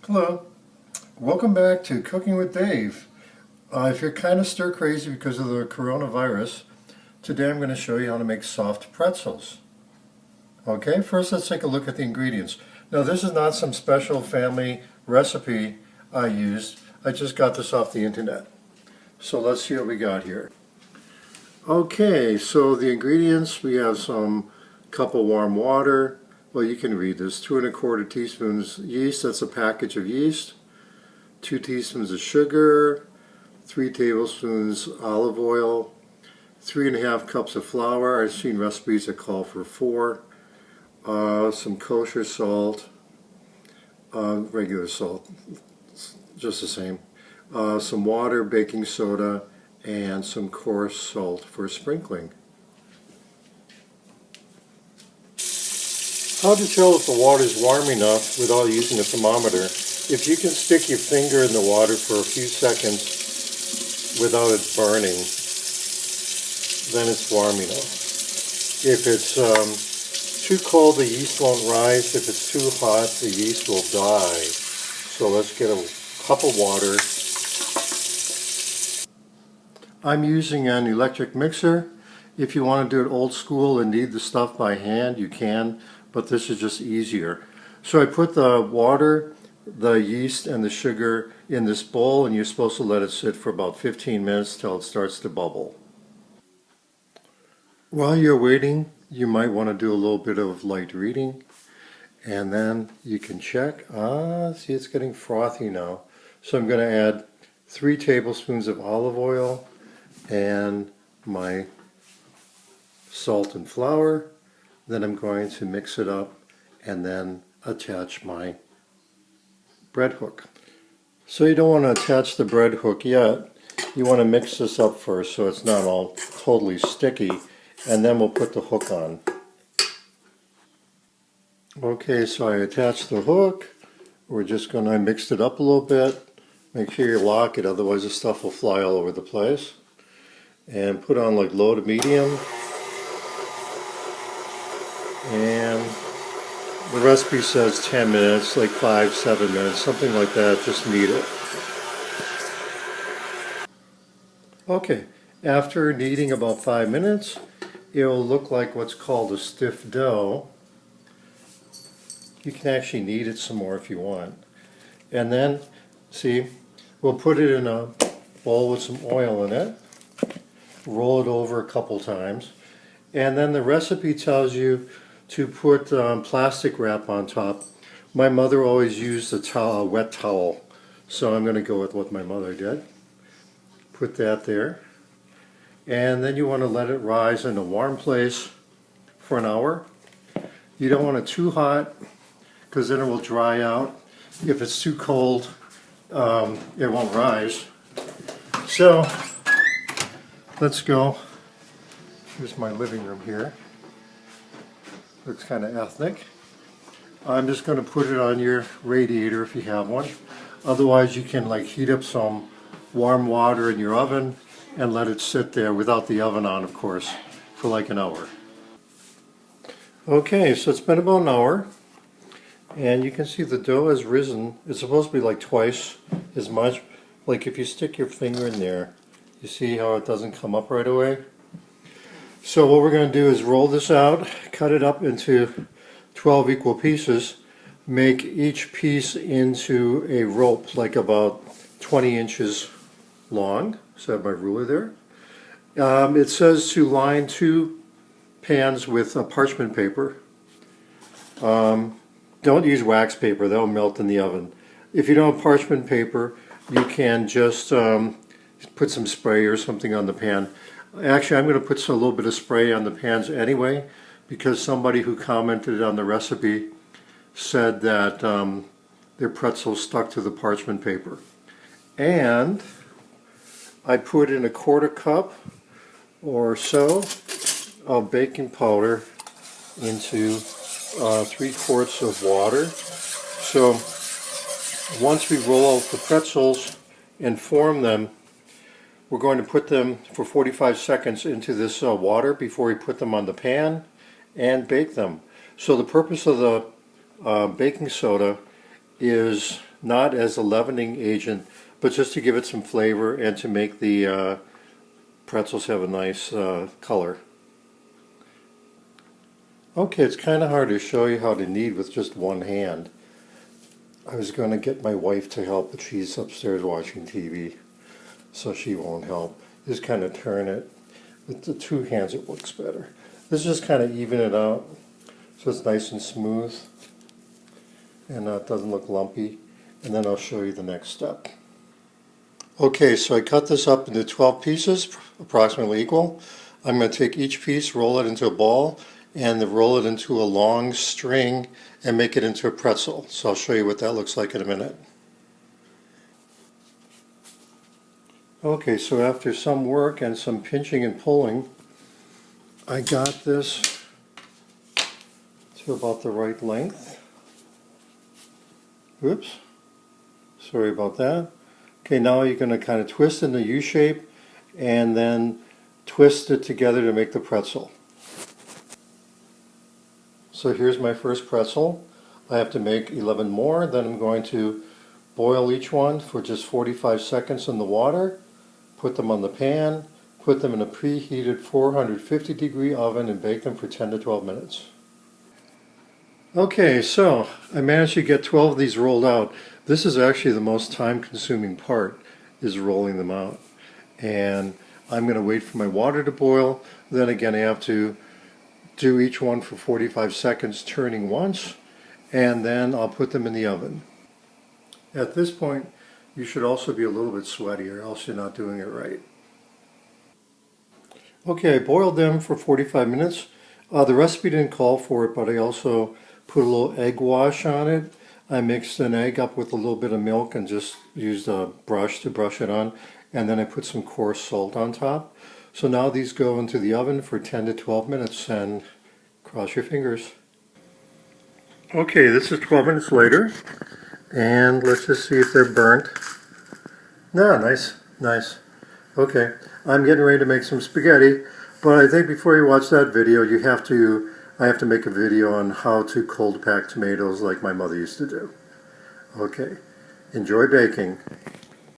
Hello, welcome back to Cooking with Dave. If you're kind of stir crazy because of the coronavirus, today I'm going to show you how to make soft pretzels. Okay, first let's take a look at the ingredients. Now this is not some special family recipe I used. I just got this off the internet. So let's see what we got here. Okay, so the ingredients, we have some cup of warm water. Well, you can read this. 2 1/4 teaspoons yeast, that's a package of yeast. 2 teaspoons of sugar. 3 tablespoons olive oil. 3 1/2 cups of flour. I've seen recipes that call for 4. Some kosher salt. Regular salt, just the same. Some water, baking soda, and some coarse salt for sprinkling. How to tell if the water is warm enough without using a thermometer? If you can stick your finger in the water for a few seconds without it burning, then it's warm enough. If it's too cold, the yeast won't rise. If it's too hot, the yeast will die. So let's get a cup of water. I'm using an electric mixer. If you want to do it old school and knead the stuff by hand, you can, but this is just easier. So I put the water, the yeast, and the sugar in this bowl, and you're supposed to let it sit for about 15 minutes till it starts to bubble. While you're waiting, you might want to do a little bit of light reading, and then you can check. See, it's getting frothy now. So I'm going to add 3 tablespoons of olive oil and my salt and flour. Then I'm going to mix it up and then attach my bread hook. So you don't want to attach the bread hook yet. You want to mix this up first so it's not all totally sticky, and then we'll put the hook on. Okay, so I attached the hook. We're just going to mix it up a little bit. Make sure you lock it, otherwise the stuff will fly all over the place. And put on like low to medium. And the recipe says 10 minutes, like 5-7 minutes, something like that. Just knead it. Okay, after kneading about 5 minutes, it will look like what's called a stiff dough. You can actually knead it some more if you want. And then, see, we'll put it in a bowl with some oil in it. Roll it over a couple times. And then the recipe tells you to put plastic wrap on top. My mother always used a wet towel, so I'm going to go with what my mother did. Put that there. And then you want to let it rise in a warm place for an hour. You don't want it too hot, because then it will dry out. If it's too cold, it won't rise. So let's go. Here's my living room here. Looks kind of ethnic. I'm just going to put it on your radiator if you have one. Otherwise you can like heat up some warm water in your oven and let it sit there without the oven on, of course, for like an hour. Okay, so it's been about an hour, and you can see the dough has risen. It's supposed to be like twice as much. Like if you stick your finger in there, you see how it doesn't come up right away? So what we're going to do is roll this out, cut it up into 12 equal pieces, make each piece into a rope like about 20 inches long. So I have my ruler there. It says to line 2 pans with parchment paper. Don't use wax paper, that'll melt in the oven. If you don't have parchment paper, you can just put some spray or something on the pan. Actually, I'm going to put a little bit of spray on the pans anyway, because somebody who commented on the recipe said that their pretzels stuck to the parchment paper. And I put in a 1/4 cup or so of baking powder into 3 quarts of water. So once we roll out the pretzels and form them, we're going to put them for 45 seconds into this water before we put them on the pan and bake them. So the purpose of the baking soda is not as a leavening agent, but just to give it some flavor and to make the pretzels have a nice color. Okay, it's kind of hard to show you how to knead with just one hand. I was going to get my wife to help, but she's upstairs watching TV, so she won't help. Just kind of turn it. With the two hands it works better. This is just kind of even it out so it's nice and smooth and it doesn't look lumpy. And then I'll show you the next step. Okay, so I cut this up into 12 pieces, approximately equal. I'm going to take each piece, roll it into a ball, and then roll it into a long string and make it into a pretzel. So I'll show you what that looks like in a minute. Okay, so after some work and some pinching and pulling, I got this to about the right length. Oops, sorry about that. Okay, now you're going to kind of twist in the U shape and then twist it together to make the pretzel. So here's my first pretzel. I have to make 11 more, then I'm going to boil each one for just 45 seconds in the water, put them on the pan, put them in a preheated 450 degree oven and bake them for 10 to 12 minutes. Okay, so I managed to get 12 of these rolled out. This is actually the most time consuming part, is rolling them out. And I'm going to wait for my water to boil. Then again I have to do each one for 45 seconds, turning once, and then I'll put them in the oven. At this point, you should also be a little bit sweaty or else you're not doing it right. Okay, I boiled them for 45 minutes. The recipe didn't call for it, but I also put a little egg wash on it. I mixed an egg up with a little bit of milk and just used a brush to brush it on, and then I put some coarse salt on top. So now these go into the oven for 10 to 12 minutes and cross your fingers. Okay, this is 12 minutes later and let's just see if they're burnt. No, nice, nice. Okay, I'm getting ready to make some spaghetti, but I think before you watch that video I have to make a video on how to cold pack tomatoes like my mother used to do. Okay, enjoy baking.